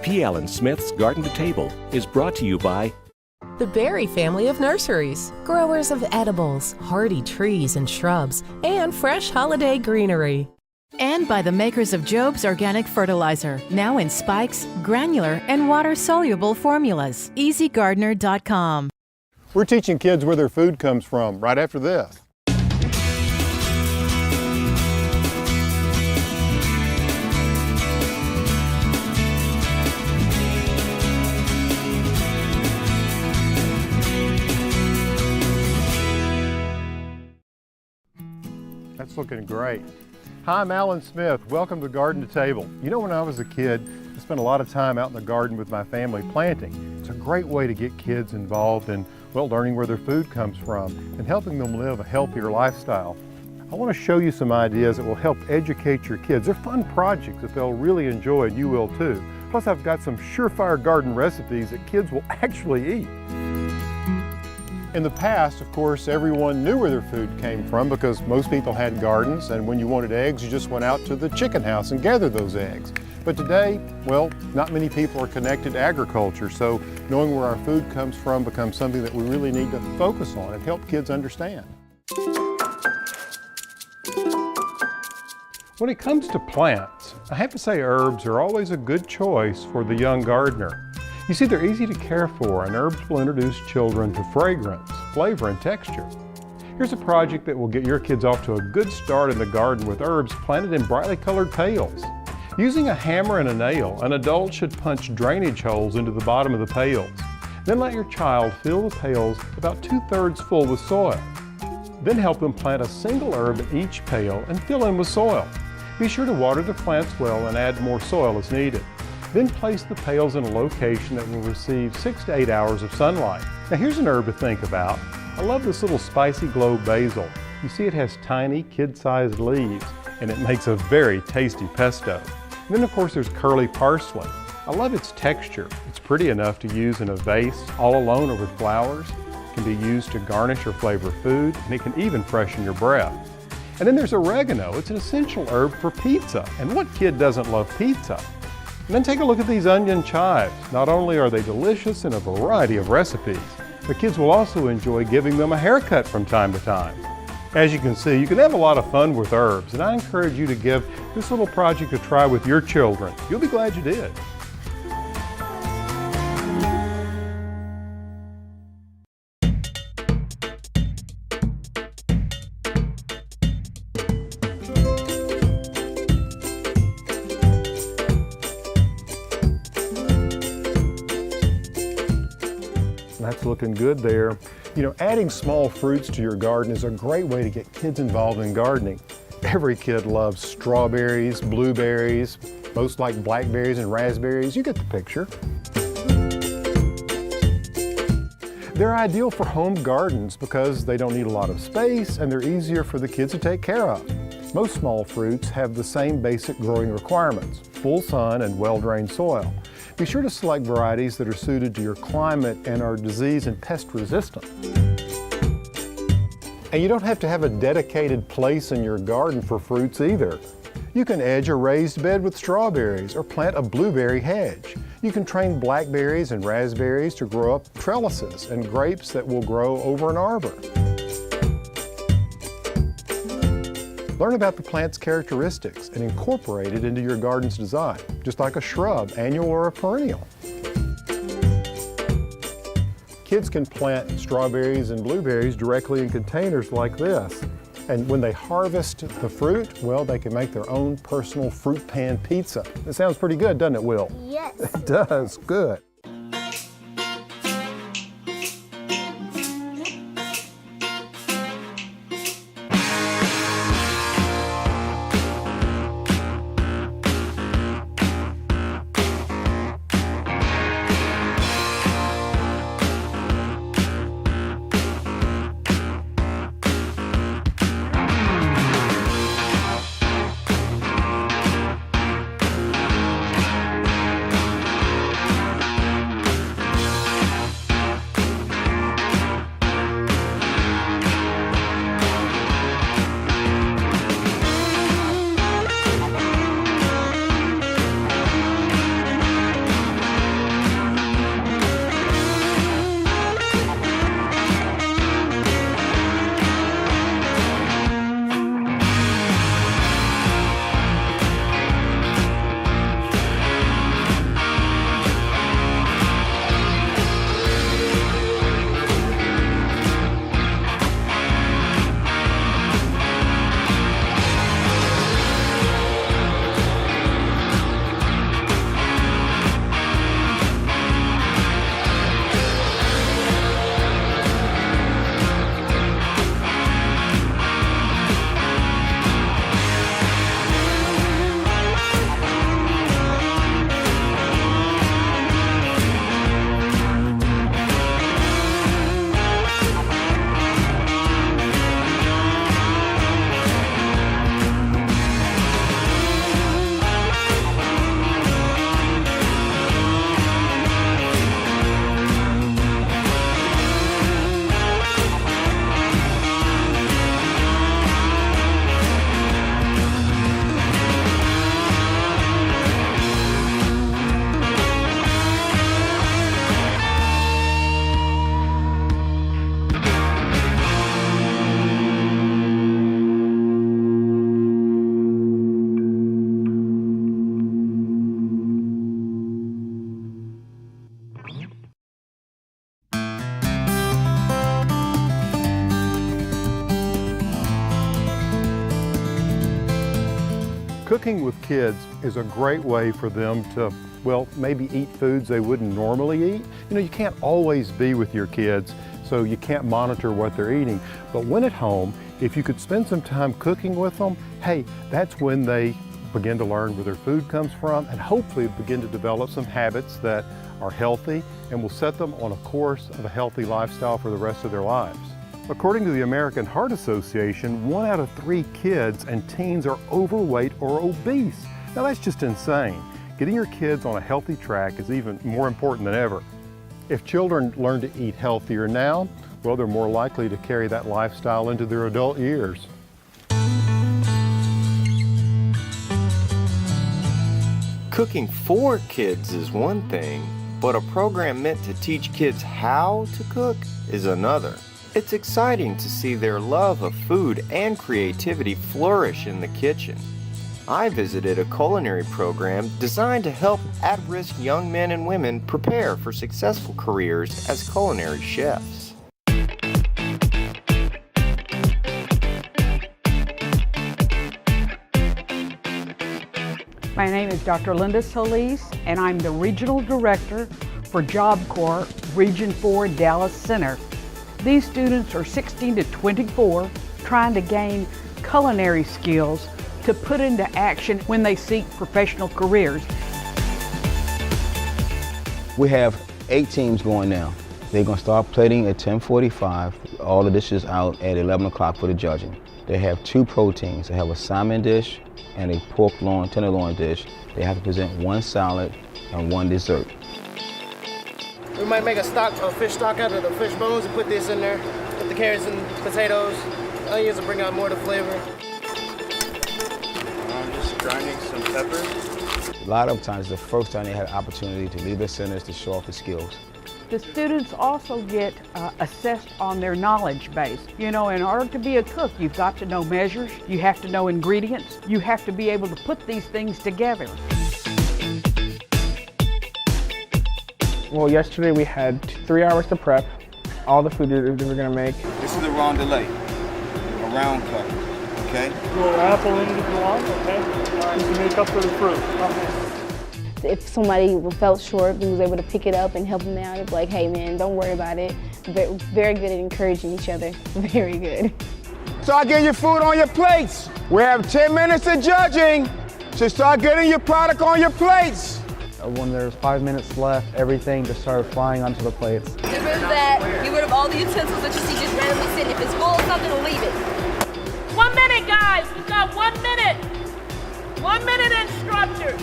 P. Allen Smith's Garden to Table is brought to you by the Berry family of nurseries, growers of edibles, hardy trees and shrubs, and fresh holiday greenery. And by the makers of Job's Organic Fertilizer, now in spikes, granular, and water-soluble formulas. EasyGardener.com. We're teaching kids where their food comes from right after this. That's looking great. Hi, I'm Alan Smith. Welcome to Garden to Table. You know, when I was a kid, I spent a lot of time out in the garden with my family planting. It's a great way to get kids involved in, well, learning where their food comes from and helping them live a healthier lifestyle. I want to show you some ideas that will help educate your kids. They're fun projects that they'll really enjoy, and you will too. Plus, I've got some surefire garden recipes that kids will actually eat. In the past, of course, everyone knew where their food came from because most people had gardens, and when you wanted eggs, you just went out to the chicken house and gathered those eggs. But today, well, not many people are connected to agriculture, so knowing where our food comes from becomes something that we really need to focus on and help kids understand. When it comes to plants, I have to say herbs are always a good choice for the young gardener. You see, they're easy to care for, and herbs will introduce children to fragrance, flavor, and texture. Here's a project that will get your kids off to a good start in the garden with herbs planted in brightly colored pails. Using a hammer and a nail, an adult should punch drainage holes into the bottom of the pails. Then let your child fill the pails about 2/3 full with soil. Then help them plant a single herb in each pail and fill in with soil. Be sure to water the plants well and add more soil as needed. Then place the pails in a location that will receive 6 to 8 hours of sunlight. Now here's an herb to think about. I love this little spicy glow basil. You see it has tiny kid-sized leaves and it makes a very tasty pesto. And then of course there's curly parsley. I love its texture. It's pretty enough to use in a vase all alone or with flowers. It can be used to garnish or flavor food, and it can even freshen your breath. And then there's oregano. It's an essential herb for pizza. And what kid doesn't love pizza? And then take a look at these onion chives. Not only are they delicious in a variety of recipes, the kids will also enjoy giving them a haircut from time to time. As you can see, you can have a lot of fun with herbs, and I encourage you to give this little project a try with your children. You'll be glad you did. That's looking good there. You know, adding small fruits to your garden is a great way to get kids involved in gardening. Every kid loves strawberries, blueberries, most like blackberries and raspberries. You get the picture. They're ideal for home gardens because they don't need a lot of space and they're easier for the kids to take care of. Most small fruits have the same basic growing requirements: full sun and well-drained soil. Be sure to select varieties that are suited to your climate and are disease and pest resistant. And you don't have to have a dedicated place in your garden for fruits either. You can edge a raised bed with strawberries or plant a blueberry hedge. You can train blackberries and raspberries to grow up trellises and grapes that will grow over an arbor. Learn about the plant's characteristics and incorporate it into your garden's design, just like a shrub, annual or a perennial. Kids can plant strawberries and blueberries directly in containers like this. And when they harvest the fruit, well, they can make their own personal fruit pan pizza. It sounds pretty good, doesn't it, Will? Yes. It does, good. Cooking with kids is a great way for them to, well, maybe eat foods they wouldn't normally eat. You know, you can't always be with your kids, so you can't monitor what they're eating. But when at home, if you could spend some time cooking with them, hey, that's when they begin to learn where their food comes from and hopefully begin to develop some habits that are healthy and will set them on a course of a healthy lifestyle for the rest of their lives. According to the American Heart Association, 1 out of 3 kids and teens are overweight or obese. Now that's just insane. Getting your kids on a healthy track is even more important than ever. If children learn to eat healthier now, well, they're more likely to carry that lifestyle into their adult years. Cooking for kids is one thing, but a program meant to teach kids how to cook is another. It's exciting to see their love of food and creativity flourish in the kitchen. I visited a culinary program designed to help at-risk young men and women prepare for successful careers as culinary chefs. My name is Dr. Linda Solis, and I'm the Regional Director for Job Corps Region 4 Dallas Center. These students are 16 to 24, trying to gain culinary skills to put into action when they seek professional careers. We have 8 teams going now. They're going to start plating at 10:45, all the dishes out at 11 o'clock for the judging. They have 2 proteins. They have a salmon dish and a pork loin, tenderloin dish. They have to present 1 salad and 1 dessert. We might make a fish stock out of the fish bones and put this in there. Put the carrots and potatoes. Onions will bring out more of the flavor. I'm just grinding some peppers. A lot of times, the first time they have an opportunity to leave their centers to show off the skills. The students also get assessed on their knowledge base. You know, in order to be a cook, you've got to know measures, you have to know ingredients, you have to be able to put these things together. Well, yesterday we had 3 hours to prep all the food that we were going to make. This is a rondelette, a round cut, okay? A little apple in it if you want, okay? You can make up for the fruit. If somebody felt short, we was able to pick it up and help them out. It's like, hey man, don't worry about it. Very good at encouraging each other, very good. Start getting your food on your plates. We have 10 minutes of judging, so start getting your product on your plates. When there's 5 minutes left, everything just started flying onto the plates. Get rid of that, get rid of all the utensils that you see just randomly sitting. If it's full of something, leave it. 1 minute, guys, we've got 1 minute. 1 minute instructors.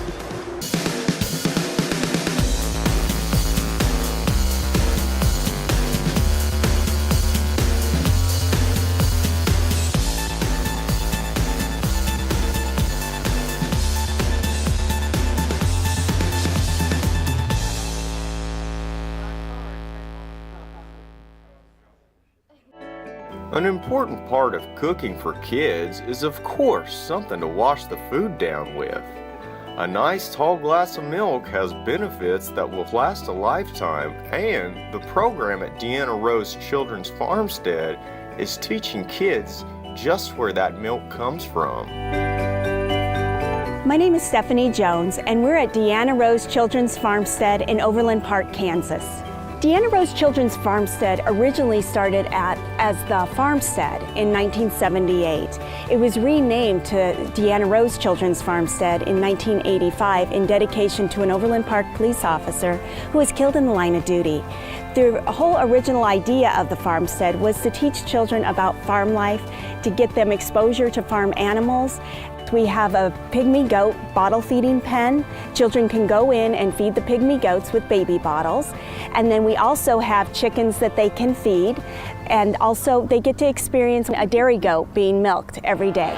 An important part of cooking for kids is, of course, something to wash the food down with. A nice tall glass of milk has benefits that will last a lifetime, and the program at Deanna Rose Children's Farmstead is teaching kids just where that milk comes from. My name is Stephanie Jones, and we're at Deanna Rose Children's Farmstead in Overland Park, Kansas. Deanna Rose Children's Farmstead originally started as the Farmstead in 1978. It was renamed to Deanna Rose Children's Farmstead in 1985 in dedication to an Overland Park police officer who was killed in the line of duty. The whole original idea of the Farmstead was to teach children about farm life, to get them exposure to farm animals. We have a pygmy goat bottle feeding pen. Children can go in and feed the pygmy goats with baby bottles. And then we also have chickens that they can feed. And also they get to experience a dairy goat being milked every day.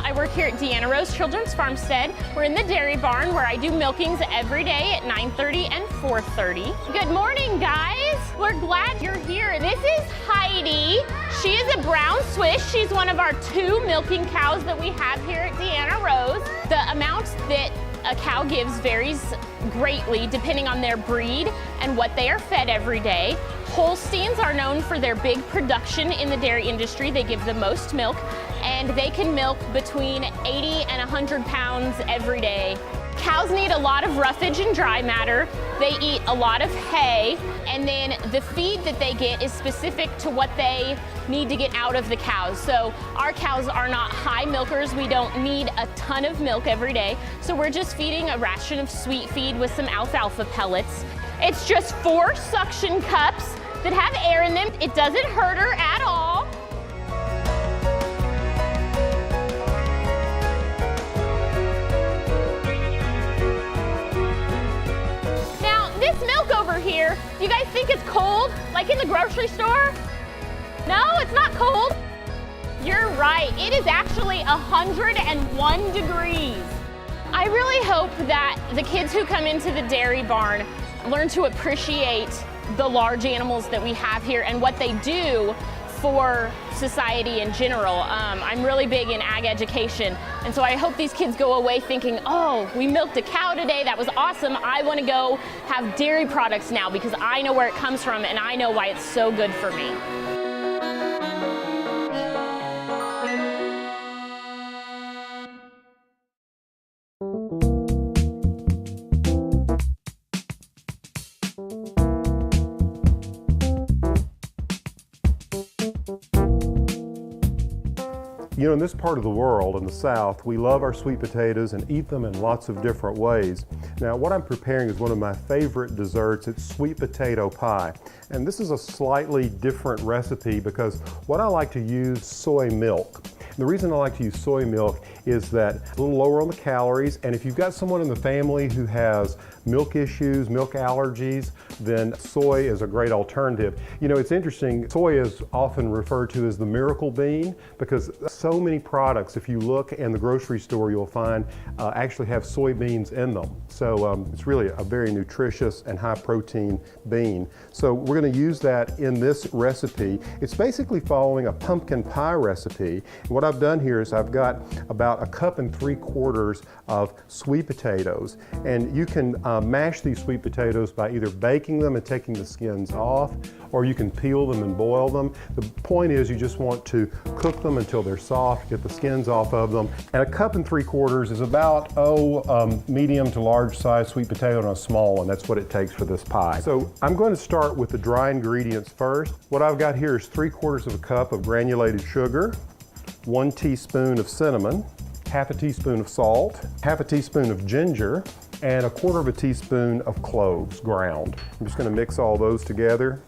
I work here at Deanna Rose Children's Farmstead. We're in the dairy barn where I do milkings every day at 9:30 and 4:30. Good morning, guys. We're glad you're here. This is Heidi. She is a brown Swiss. She's one of our 2 milking cows that we have here at Deanna Rose. The amount that a cow gives varies greatly depending on their breed and what they are fed every day. Holsteins are known for their big production in the dairy industry. They give the most milk, and they can milk between 80 and 100 pounds every day. Cows need a lot of roughage and dry matter. They eat a lot of hay, and then the feed that they get is specific to what they need to get out of the cows. So our cows are not high milkers. We don't need a ton of milk every day. So we're just feeding a ration of sweet feed with some alfalfa pellets. It's just 4 suction cups that have air in them. It doesn't hurt her at all. This milk over here, do you guys think it's cold, like in the grocery store? No, it's not cold. You're right, it is actually 101 degrees. I really hope that the kids who come into the dairy barn learn to appreciate the large animals that we have here and what they do for society in general. I'm really big in ag education, and so I hope these kids go away thinking, oh, we milked a cow today, that was awesome. I want to go have dairy products now because I know where it comes from and I know why it's so good for me. You know, in this part of the world, in the South, we love our sweet potatoes and eat them in lots of different ways. Now, what I'm preparing is one of my favorite desserts. It's sweet potato pie. And this is a slightly different recipe because what I like to use soy milk. And the reason I like to use soy milk is that it's a little lower on the calories, and if you've got someone in the family who has milk issues, milk allergies, then soy is a great alternative. You know, it's interesting, soy is often referred to as the miracle bean because so many products, if you look in the grocery store, you'll find actually have soybeans in them. So it's really a very nutritious and high protein bean. So we're going to use that in this recipe. It's basically following a pumpkin pie recipe. And what I've done here is I've got about 1 3/4 cups of sweet potatoes, and you can mash these sweet potatoes by either baking them and taking the skins off, or you can peel them and boil them. The point is you just want to cook them until they're soft, get the skins off of them. And 1 3/4 cups is about, medium to large size sweet potato and a small one. That's what it takes for this pie. So I'm going to start with the dry ingredients first. What I've got here is 3/4 cup of granulated sugar, 1 teaspoon of cinnamon, 1/2 teaspoon of salt, 1/2 teaspoon of ginger, and 1/4 teaspoon of cloves ground. I'm just going to mix all those together.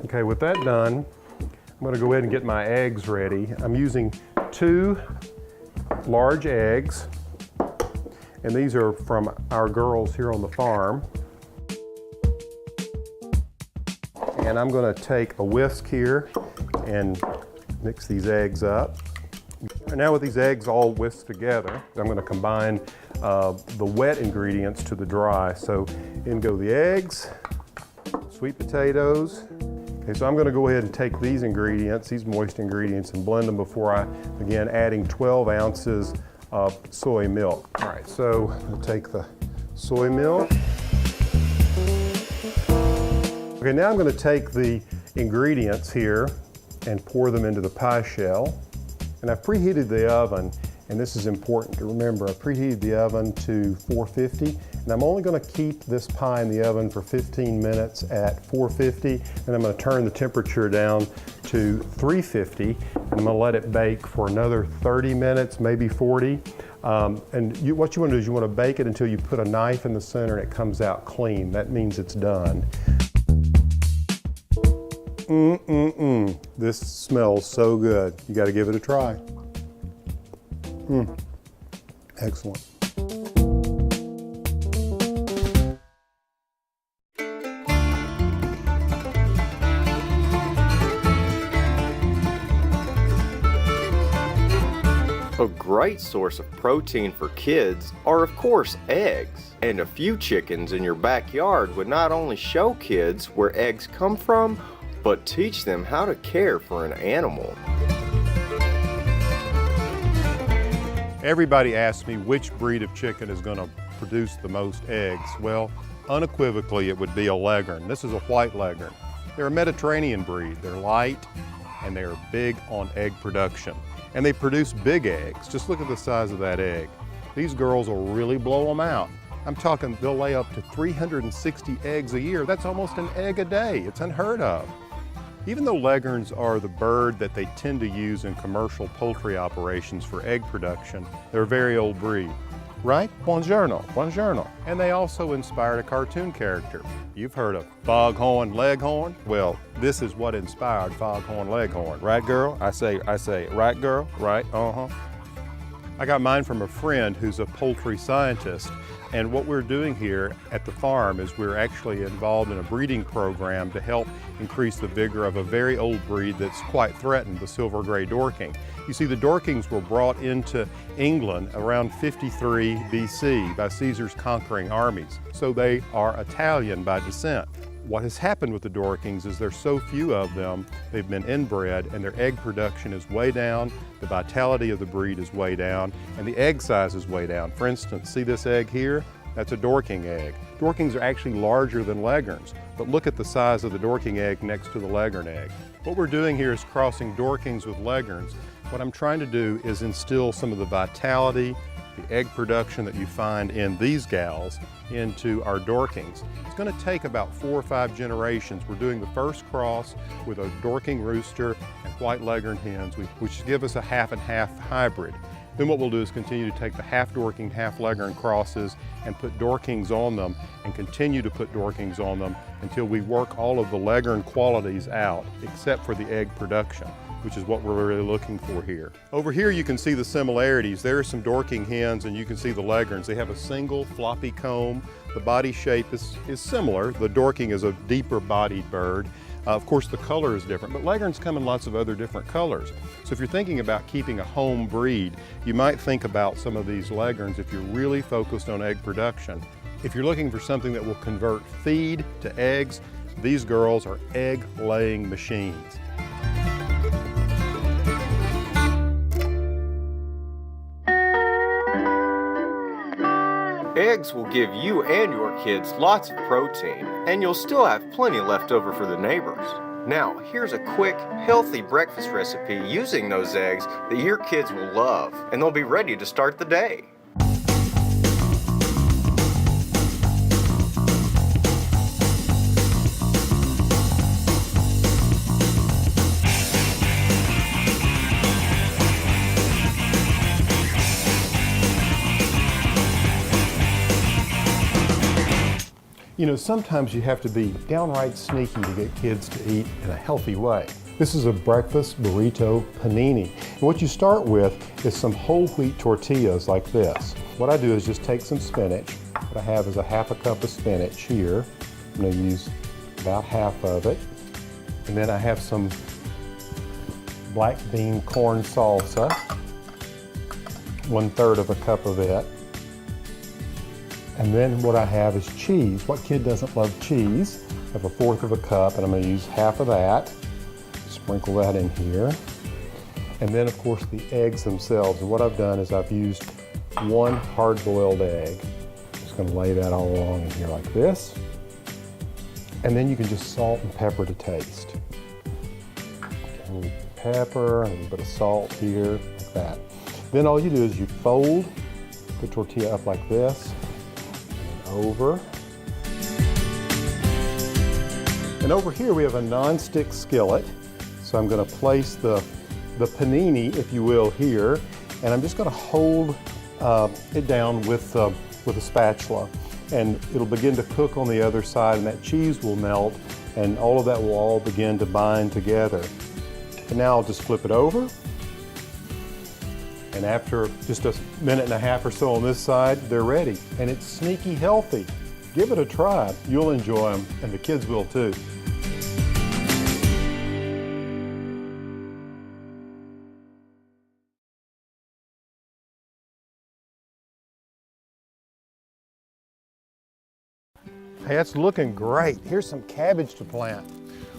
Okay, with that done, I'm going to go ahead and get my eggs ready. I'm using 2 large eggs, and these are from our girls here on the farm. And I'm going to take a whisk here and mix these eggs up. And now with these eggs all whisked together, I'm going to combine the wet ingredients to the dry. So in go the eggs, sweet potatoes. Okay, so I'm going to go ahead and take these ingredients, these moist ingredients, and blend them before I begin adding 12 ounces of soy milk. All right, so I'll take the soy milk. Okay, now I'm going to take the ingredients here and pour them into the pie shell. And I've preheated the oven, and this is important to remember. I preheated the oven to 450, and I'm only going to keep this pie in the oven for 15 minutes at 450, and I'm going to turn the temperature down to 350, and I'm going to let it bake for another 30 minutes, maybe 40. And what you want to do is you want to bake it until you put a knife in the center and it comes out clean. That means it's done. This smells so good. You got to give it a try. Excellent. A great source of protein for kids are, of course, eggs. And a few chickens in your backyard would not only show kids where eggs come from, but teach them how to care for an animal. Everybody asks me which breed of chicken is going to produce the most eggs. Well, unequivocally, it would be a Leghorn. This is a white Leghorn. They're a Mediterranean breed. They're light and they're big on egg production. And they produce big eggs. Just look at the size of that egg. These girls will really blow them out. I'm talking they'll lay up to 360 eggs a year. That's almost an egg a day. It's unheard of. Even though Leghorns are the bird that they tend to use in commercial poultry operations for egg production, they're a very old breed. Right? Buongiorno, buongiorno. And they also inspired a cartoon character. You've heard of Foghorn Leghorn? Well, this is what inspired Foghorn Leghorn. Right, girl? I say, right, girl? Right? Uh-huh. I got mine from a friend who's a poultry scientist, and what we're doing here at the farm is we're actually involved in a breeding program to help increase the vigor of a very old breed that's quite threatened, the silver gray Dorking. You see, the Dorkings were brought into England around 53 BC by Caesar's conquering armies, so they are Italian by descent. What has happened with the Dorkings is there's so few of them, they've been inbred, and their egg production is way down, the vitality of the breed is way down, and the egg size is way down. For instance, see this egg here? That's a Dorking egg. Dorkings are actually larger than Leghorns, but look at the size of the Dorking egg next to the Leghorn egg. What we're doing here is crossing Dorkings with Leghorns. What I'm trying to do is instill some of the vitality, the egg production that you find in these gals into our Dorkings. It's going to take about 4 or 5 generations. We're doing the first cross with a Dorking rooster and white Leghorn hens, which give us a half and half hybrid. Then what we'll do is continue to take the half Dorking, half Leghorn crosses and put Dorkings on them and continue to put Dorkings on them until we work all of the Leghorn qualities out, except for the egg production, which is what we're really looking for here. Over here you can see the similarities. There are some Dorking hens and you can see the Leghorns. They have a single floppy comb. The body shape is similar. The Dorking is a deeper bodied bird. Of course the color is different, but Leghorns come in lots of other different colors. So if you're thinking about keeping a home breed, you might think about some of these Leghorns if you're really focused on egg production. If you're looking for something that will convert feed to eggs, these girls are egg-laying machines. Eggs will give you and your kids lots of protein, and you'll still have plenty left over for the neighbors. Now, here's a quick, healthy breakfast recipe using those eggs that your kids will love, and they'll be ready to start the day. You know, sometimes you have to be downright sneaky to get kids to eat in a healthy way. This is a breakfast burrito panini. And what you start with is some whole wheat tortillas like this. What I do is just take some spinach. What I have is a half a cup of spinach here. I'm going to use about half of it. And then I have some black bean corn salsa, 1/3 of a cup of it. And then what I have is cheese. What kid doesn't love cheese? I have 1/4 of a cup, and I'm going to use half of that. Sprinkle that in here. And then, of course, the eggs themselves. And what I've done is I've used 1 hard-boiled egg. Just going to lay that all along in here like this. And then you can just salt and pepper to taste. A little pepper, and a little bit of salt here, like that. Then all you do is you fold the tortilla up like this. Over. And over here we have a non-stick skillet. So I'm going to place the panini, if you will, here, and I'm just going to hold it down with a spatula, and it'll begin to cook on the other side, and that cheese will melt, and all of that will all begin to bind together. And now I'll just flip it over. And after just a minute and a half or so on this side, they're ready. And it's sneaky healthy. Give it a try. You'll enjoy them, and the kids will too. Hey, that's looking great. Here's some cabbage to plant.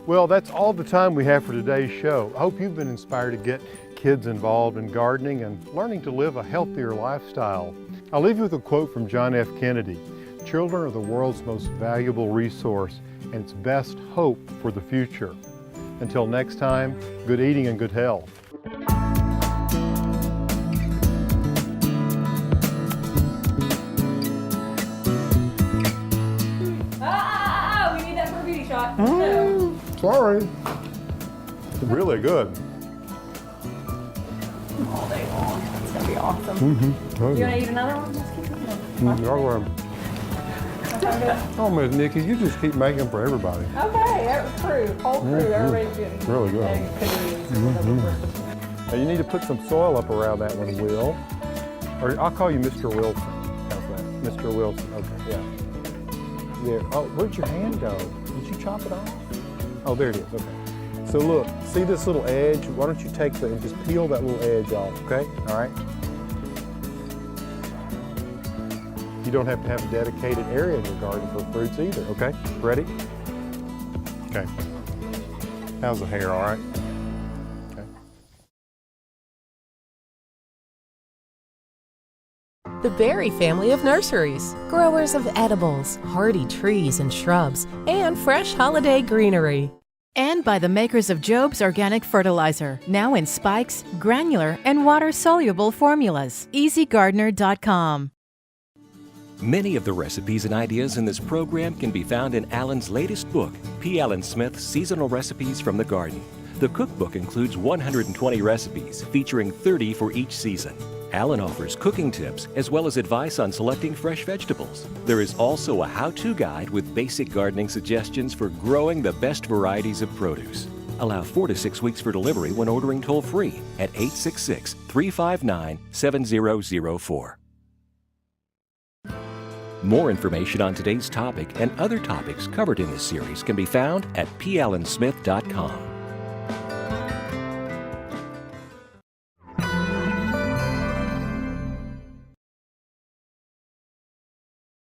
Well, that's all the time we have for today's show. I hope you've been inspired to get kids involved in gardening and learning to live a healthier lifestyle. I'll leave you with a quote from John F. Kennedy. Children are the world's most valuable resource and its best hope for the future. Until next time, good eating and good health. We need that for a beauty shot. Sorry. Really good. All day long. It's gonna be awesome. Mm-hmm. You wanna eat another one? Just keep cooking them. Oh, Miss Nikki, you just keep making for everybody. Okay, whole crew, everybody's getting Really good. eggs, Now you need to put some soil up around that one, Will. Or I'll call you Mr. Wilson. How's that? Mr. Wilson, okay, yeah. There. Oh, where'd your hand go? Did you chop it off? Oh, there it is, okay. So look, see this little edge? Why don't you take and just peel that little edge off, okay? All right? You don't have to have a dedicated area in your garden for fruits either, okay? Ready? Okay. How's the hair, all right? Okay. The Berry family of nurseries, growers of edibles, hardy trees and shrubs, and fresh holiday greenery. And by the makers of Job's Organic Fertilizer, now in spikes, granular, and water-soluble formulas. EasyGardener.com. Many of the recipes and ideas in this program can be found in Alan's latest book, P. Allen Smith Seasonal Recipes from the Garden. The cookbook includes 120 recipes, featuring 30 for each season. Alan offers cooking tips as well as advice on selecting fresh vegetables. There is also a how-to guide with basic gardening suggestions for growing the best varieties of produce. Allow 4 to 6 weeks for delivery when ordering toll-free at 866-359-7004. More information on today's topic and other topics covered in this series can be found at pallensmith.com.